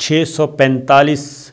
$645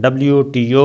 WTO,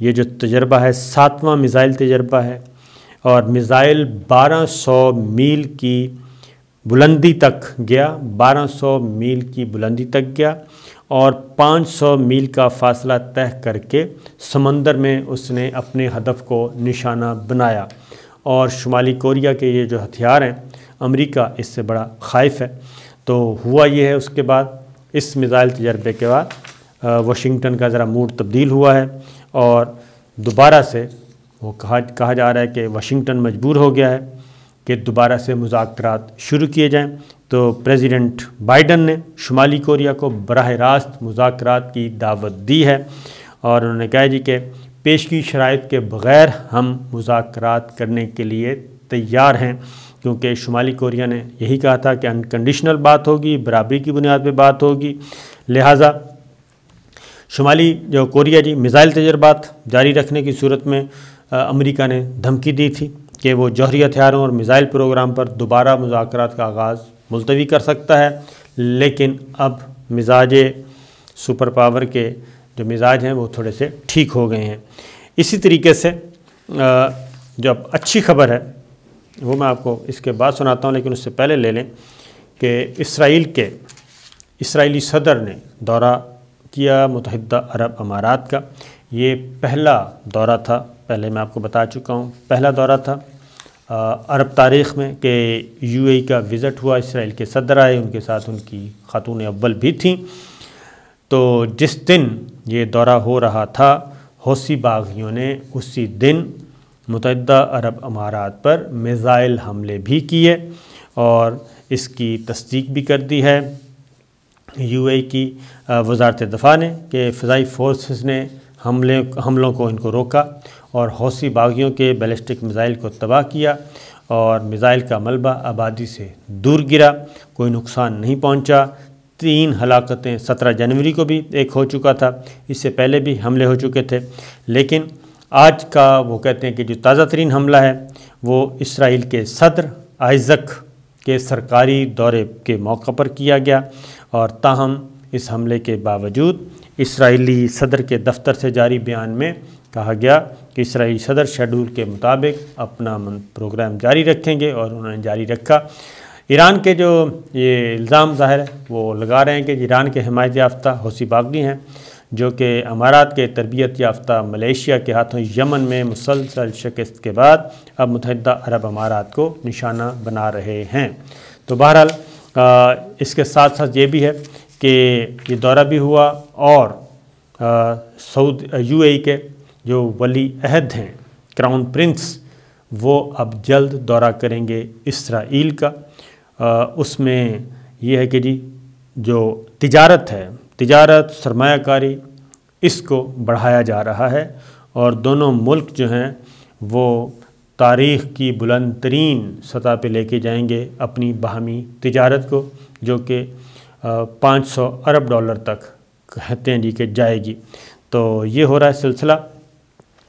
یہ جو تجربہ ہے 7واں میزائل تجربہ ہے، اور میزائل 1200 میل کی بلندی تک گیا، 1200 میل کی بلندی تک گیا، اور 500 میل کا فاصلہ طے کر کے سمندر میں اس نے اپنے ہدف کو نشانہ بنایا۔ اور شمالی کوریا کے یہ جو ہتھیار ہیں، امریکہ اس سے بڑا خائف ہے۔ تو ہوا یہ ہے، اس کے بعد اس میزائل تجربے کے بعد واشنگٹن کا ذرا موڈ تبدیل ہوا ہے، اور دوبارہ سے وہ کہا جا رہا ہے کہ واشنگٹن مجبور ہو گیا ہے کہ دوبارہ سے مذاکرات شروع کیے جائیں۔ تو پریزیڈنٹ بائیڈن نے شمالی کوریا کو براہ راست مذاکرات کی دعوت دی ہے، اور انہوں نے کہا جی کہ پیشگی شرائط کے بغیر ہم مذاکرات کرنے کے لیے تیار ہیں، کیونکہ شمالی کوریا نے یہی کہا تھا کہ انکنڈیشنل بات ہوگی، برابری کی بنیاد پہ بات ہوگی۔ لہٰذا شمالی جو کوریا جی میزائل تجربات جاری رکھنے کی صورت میں امریکہ نے دھمکی دی تھی کہ وہ جوہری ہتھیاروں اور میزائل پروگرام پر دوبارہ مذاکرات کا آغاز ملتوی کر سکتا ہے، لیکن اب مزاج سپر پاور کے جو مزاج ہیں وہ تھوڑے سے ٹھیک ہو گئے ہیں۔ اسی طریقے سے جو اب اچھی خبر ہے وہ میں آپ کو اس کے بعد سناتا ہوں، لیکن اس سے پہلے لے لیں کہ اسرائیلی صدر نے دورہ کیا متحدہ عرب امارات کا۔ یہ پہلا دورہ تھا، پہلے میں آپ کو بتا چکا ہوں، پہلا دورہ تھا عرب تاریخ میں کہ یو اے ای کا وزٹ ہوا، اسرائیل کے صدر آئے، ان کے ساتھ ان کی خاتون اول بھی تھیں۔ تو جس دن یہ دورہ ہو رہا تھا، حوثی باغیوں نے اسی دن متحدہ عرب امارات پر میزائل حملے بھی کیے، اور اس کی تصدیق بھی کر دی ہے یو اے ای کی وزارت دفاع نے کہ فضائی فورسز نے حملوں کو ان کو روکا، اور حوثی باغیوں کے بیلسٹک میزائل کو تباہ کیا، اور میزائل کا ملبہ آبادی سے دور گرا، کوئی نقصان نہیں پہنچا۔ 3 ہلاکتیں 17 جنوری کو بھی ایک ہو چکا تھا، اس سے پہلے بھی حملے ہو چکے تھے، لیکن آج کا وہ کہتے ہیں کہ جو تازہ ترین حملہ ہے وہ اسرائیل کے صدر آئزک کے سرکاری دورے کے موقع پر کیا گیا، اور تاہم اس حملے کے باوجود اسرائیلی صدر کے دفتر سے جاری بیان میں کہا گیا کہ اسرائیلی صدر شیڈول کے مطابق اپنا پروگرام جاری رکھیں گے، اور انہوں نے جاری رکھا۔ ایران کے جو یہ الزام ظاہر ہے وہ لگا رہے ہیں کہ ایران کے حمایت یافتہ حوثی باغی ہیں جو کہ امارات کے تربیت یافتہ ملیشیا کے ہاتھوں یمن میں مسلسل شکست کے بعد اب متحدہ عرب امارات کو نشانہ بنا رہے ہیں۔ تو بہرحال اس کے ساتھ ساتھ یہ بھی ہے کہ یہ دورہ بھی ہوا، اور یو اے ای کے جو ولی عہد ہیں کراؤن پرنس، وہ اب جلد دورہ کریں گے اسرائیل کا۔ اس میں یہ ہے کہ جی جو تجارت سرمایہ کاری اس کو بڑھایا جا رہا ہے، اور دونوں ملک جو ہیں وہ تاریخ کی بلند ترین سطح پہ لے کے جائیں گے اپنی باہمی تجارت کو، جو کہ 500 ارب ڈالر تک کہتے ہیں جی کہ جائے گی۔ تو یہ ہو رہا ہے سلسلہ۔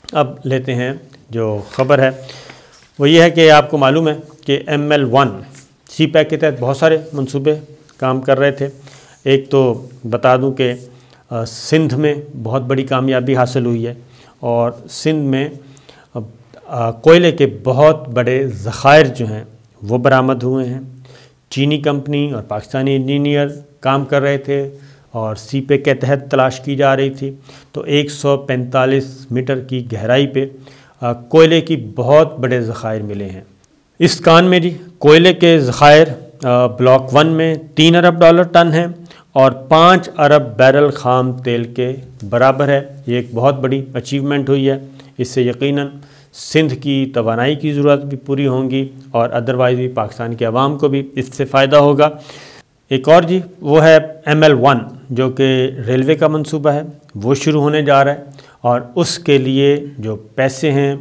اب لیتے ہیں جو خبر ہے وہ یہ ہے کہ آپ کو معلوم ہے کہ ML1 سی پیک کے تحت بہت سارے منصوبے کام کر رہے تھے۔ ایک تو بتا دوں کہ سندھ میں بہت بڑی کامیابی حاصل ہوئی ہے، اور سندھ میں کوئلے کے بہت بڑے ذخائر جو ہیں وہ برآمد ہوئے ہیں۔ چینی کمپنی اور پاکستانی انجینئر کام کر رہے تھے، اور سی پیک کے تحت تلاش کی جا رہی تھی۔ تو 145 میٹر کی گہرائی پہ کوئلے کی بہت بڑے ذخائر ملے ہیں۔ اس کان میں جی کوئلے کے ذخائر بلاک 1 میں 3 ارب ڈالر ٹن ہیں، اور 5 ارب بیرل خام تیل کے برابر ہے۔ یہ ایک بہت بڑی اچیومنٹ ہوئی ہے۔ اس سے یقیناً سندھ کی توانائی کی ضرورت بھی پوری ہوں گی، اور ادروائز بھی پاکستان کے عوام کو بھی اس سے فائدہ ہوگا۔ ایک اور جی وہ ہے ML1 جو کہ ریلوے کا منصوبہ ہے، وہ شروع ہونے جا رہا ہے، اور اس کے لیے جو پیسے ہیں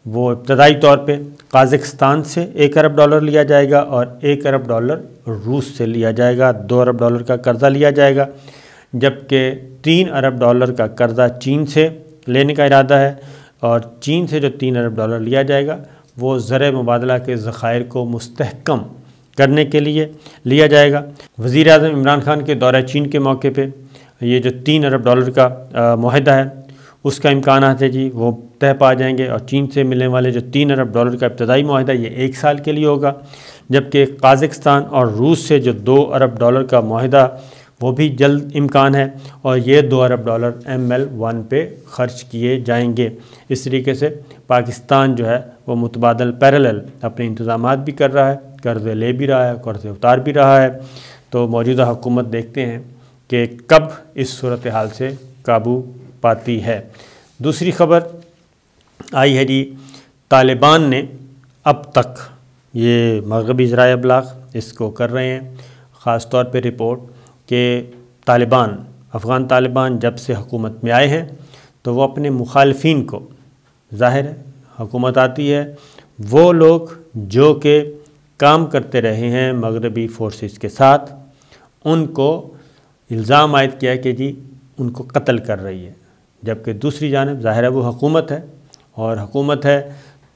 وہ ابتدائی طور پہ قازقستان سے 1 ارب ڈالر لیا جائے گا، اور 1 ارب ڈالر روس سے لیا جائے گا۔ 2 ارب ڈالر کا قرضہ لیا جائے گا، جبکہ 3 ارب ڈالر کا قرضہ چین سے لینے کا ارادہ ہے، اور چین سے جو 3 ارب ڈالر لیا جائے گا وہ زر مبادلہ کے ذخائر کو مستحکم کرنے کے لیے لیا جائے گا۔ وزیر اعظم عمران خان کے دورہ چین کے موقع پہ یہ جو 3 ارب ڈالر کا معاہدہ ہے اس کا امکانات ہے جی وہ طے پا جائیں گے، اور چین سے ملنے والے جو 3 ارب ڈالر کا ابتدائی معاہدہ یہ 1 سال کے لیے ہوگا، جبکہ قازقستان اور روس سے جو 2 ارب ڈالر کا معاہدہ وہ بھی جلد امکان ہے، اور یہ 2 ارب ڈالر ML1 پہ خرچ کیے جائیں گے۔ اس طریقے سے پاکستان جو ہے وہ متبادل پیرالل اپنے انتظامات بھی کر رہا ہے، قرضے لے بھی رہا ہے، قرضے اتار بھی رہا ہے۔ تو موجودہ حکومت دیکھتے ہیں کہ کب اس صورتحال سے قابو پاتی ہے۔ دوسری خبر آئی ہے جی، طالبان نے اب تک، یہ مغربی ذرائع ابلاغ اس کو کر رہے ہیں خاص طور پہ رپورٹ، کہ افغان طالبان جب سے حکومت میں آئے ہیں تو وہ اپنے مخالفین کو، ظاہر ہے حکومت آتی ہے، وہ لوگ جو کہ کام کرتے رہے ہیں مغربی فورسز کے ساتھ، ان کو الزام عائد کیا کہ جی ان کو قتل کر رہی ہے، جبکہ دوسری جانب ظاہر ہے وہ حکومت ہے، اور حکومت ہے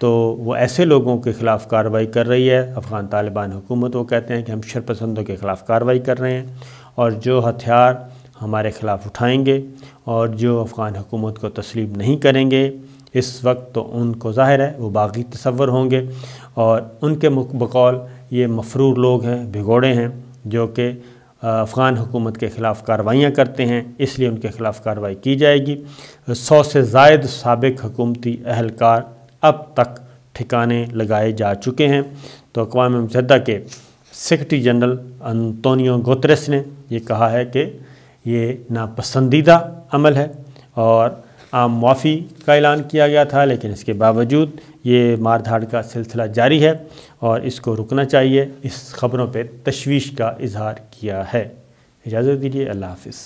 تو وہ ایسے لوگوں کے خلاف کارروائی کر رہی ہے۔ افغان طالبان حکومت وہ کہتے ہیں کہ ہم شرپسندوں کے خلاف کارروائی کر رہے ہیں، اور جو ہتھیار ہمارے خلاف اٹھائیں گے اور جو افغان حکومت کو تسلیم نہیں کریں گے اس وقت، تو ان کو ظاہر ہے وہ باغی تصور ہوں گے، اور ان کے بقول یہ مفرور لوگ ہیں، بھگوڑے ہیں، جو کہ افغان حکومت کے خلاف کارروائیاں کرتے ہیں، اس لیے ان کے خلاف کارروائی کی جائے گی۔ 100 سے زائد سابق حکومتی اہلکار اب تک ٹھکانے لگائے جا چکے ہیں۔ تو اقوام متحدہ کے سیکرٹری جنرل انطونیو گوتریس نے یہ کہا ہے کہ یہ ناپسندیدہ عمل ہے، اور عام معافی کا اعلان کیا گیا تھا، لیکن اس کے باوجود یہ مار دھاڑ کا سلسلہ جاری ہے اور اس کو رکنا چاہیے۔ اس خبروں پہ تشویش کا اظہار کیا ہے۔ اجازت دیجیے، اللہ حافظ۔